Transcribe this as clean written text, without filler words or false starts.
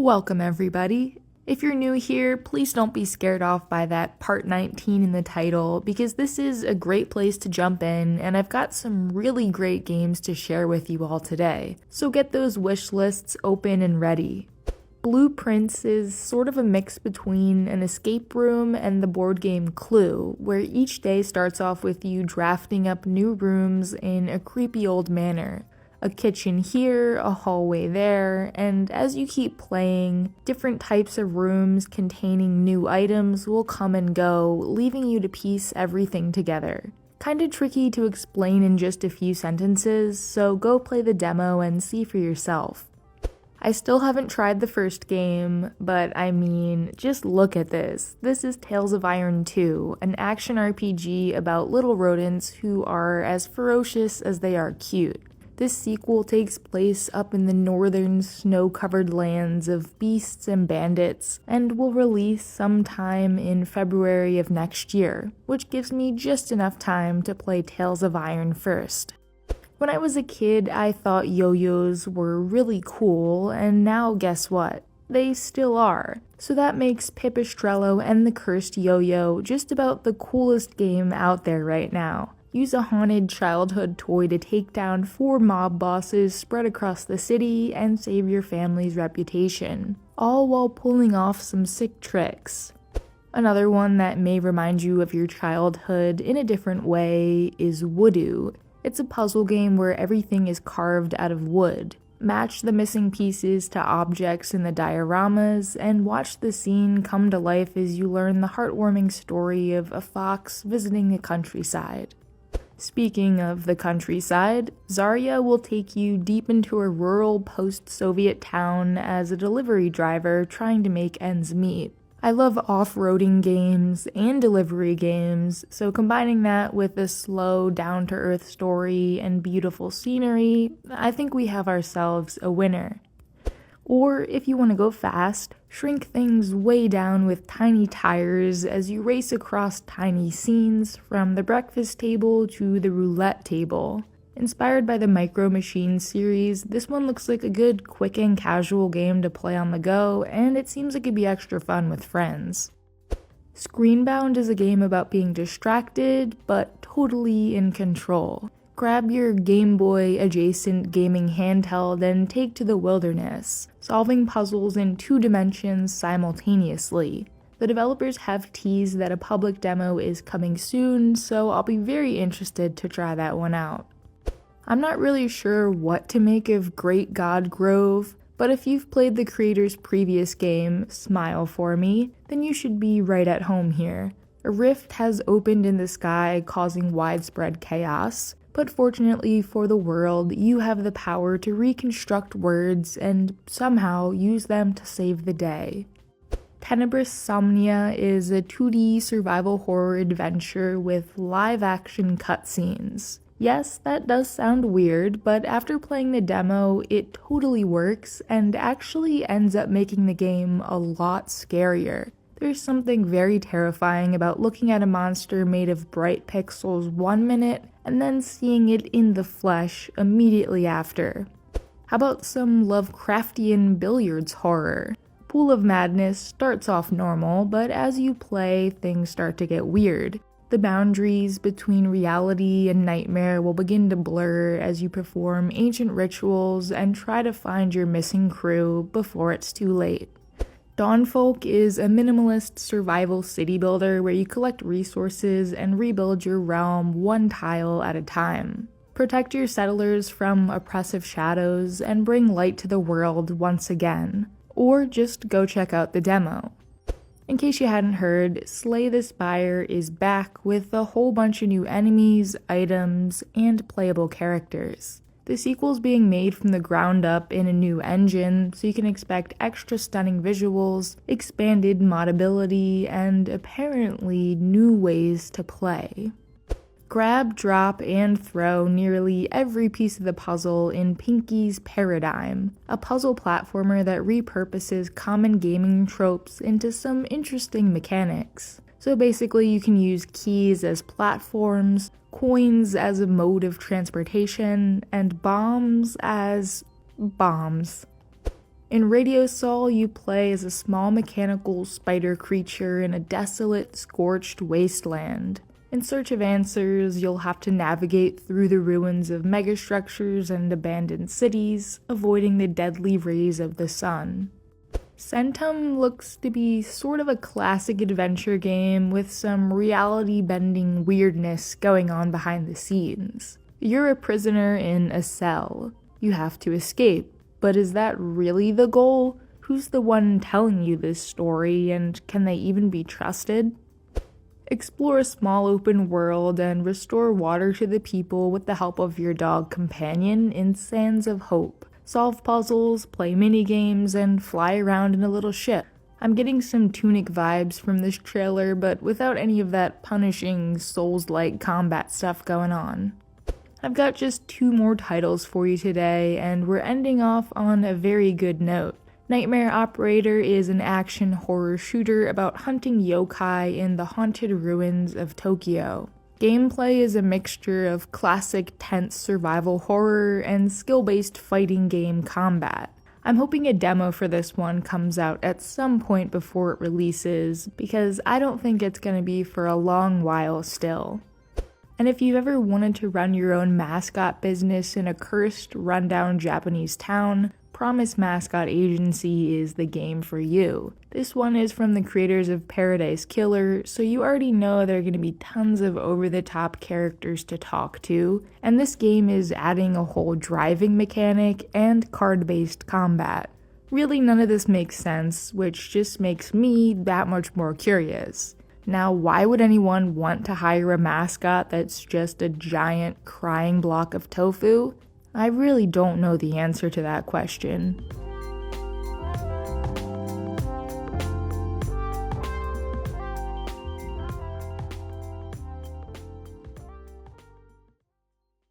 Welcome everybody. If you're new here, please don't be scared off by that part 19 in the title because this is a great place to jump in and I've got some really great games to share with you all today. So get those wish lists open and ready. Blueprints is sort of a mix between an escape room and the board game Clue, where each day starts off with you drafting up new rooms in a creepy old manor. A kitchen here, a hallway there, and as you keep playing, different types of rooms containing new items will come and go, leaving you to piece everything together. Kinda tricky to explain in just a few sentences, so go play the demo and see for yourself. I still haven't tried the first game, but I mean, just look at this. This is Tales of Iron 2, an action RPG about little rodents who are as ferocious as they are cute. This sequel takes place up in the northern snow-covered lands of beasts and bandits, and will release sometime in February of next year, which gives me just enough time to play Tales of Iron first. When I was a kid, I thought yo-yos were really cool, and now guess what? They still are. So that makes Pipistrello and the Cursed Yo-Yo just about the coolest game out there right now. Use a haunted childhood toy to take down 4 mob bosses spread across the city and save your family's reputation, all while pulling off some sick tricks. Another one that may remind you of your childhood in a different way is Woodoo. It's a puzzle game where everything is carved out of wood. Match the missing pieces to objects in the dioramas and watch the scene come to life as you learn the heartwarming story of a fox visiting the countryside. Speaking of the countryside, Zarya will take you deep into a rural post-Soviet town as a delivery driver trying to make ends meet. I love off-roading games and delivery games, so combining that with a slow, down-to-earth story and beautiful scenery, I think we have ourselves a winner. Or, if you want to go fast, shrink things way down with tiny tires as you race across tiny scenes from the breakfast table to the roulette table. Inspired by the Micro Machines series, this one looks like a good quick and casual game to play on the go, and it seems it could be extra fun with friends. Screenbound is a game about being distracted, but totally in control. Grab your Game Boy adjacent gaming handheld and take to the wilderness, solving puzzles in 2 dimensions simultaneously. The developers have teased that a public demo is coming soon, so I'll be very interested to try that one out. I'm not really sure what to make of Great God Grove, but if you've played the creator's previous game, Smile For Me, then you should be right at home here. A rift has opened in the sky, causing widespread chaos. But fortunately for the world, you have the power to reconstruct words and somehow use them to save the day. Tenebrous Somnia is a 2D survival horror adventure with live-action cutscenes. Yes, that does sound weird, but after playing the demo, it totally works and actually ends up making the game a lot scarier. There's something very terrifying about looking at a monster made of bright pixels 1 minute and then seeing it in the flesh immediately after. How about some Lovecraftian billiards horror? Pool of Madness starts off normal, but as you play, things start to get weird. The boundaries between reality and nightmare will begin to blur as you perform ancient rituals and try to find your missing crew before it's too late. Dawnfolk is a minimalist survival city builder where you collect resources and rebuild your realm 1 tile at a time. Protect your settlers from oppressive shadows and bring light to the world once again. Or just go check out the demo. In case you hadn't heard, Slay the Spire is back with a whole bunch of new enemies, items, and playable characters. The sequel's being made from the ground up in a new engine, so you can expect extra stunning visuals, expanded modability, and apparently new ways to play. Grab, drop, and throw nearly every piece of the puzzle in Pinky's Paradigm, a puzzle platformer that repurposes common gaming tropes into some interesting mechanics. So basically you can use keys as platforms, coins as a mode of transportation, and bombs as bombs. In Radio Sol, you play as a small mechanical spider creature in a desolate, scorched wasteland. In search of answers, you'll have to navigate through the ruins of megastructures and abandoned cities, avoiding the deadly rays of the sun. Centum looks to be sort of a classic adventure game with some reality-bending weirdness going on behind the scenes. You're a prisoner in a cell. You have to escape, but is that really the goal? Who's the one telling you this story, and can they even be trusted? Explore a small open world and restore water to the people with the help of your dog companion in Sands of Hope. Solve puzzles, play minigames, and fly around in a little ship. I'm getting some Tunic vibes from this trailer, but without any of that punishing, Souls-like combat stuff going on. I've got just 2 more titles for you today, and we're ending off on a very good note. Nightmare Operator is an action horror shooter about hunting yokai in the haunted ruins of Tokyo. Gameplay is a mixture of classic tense survival horror and skill-based fighting game combat. I'm hoping a demo for this one comes out at some point before it releases, because I don't think it's going to be for a long while still. And if you've ever wanted to run your own mascot business in a cursed, rundown Japanese town, Promise Mascot Agency is the game for you. This one is from the creators of Paradise Killer, so you already know there are going to be tons of over-the-top characters to talk to, and this game is adding a whole driving mechanic and card-based combat. Really, none of this makes sense, which just makes me that much more curious. Now, why would anyone want to hire a mascot that's just a giant crying block of tofu? I really don't know the answer to that question.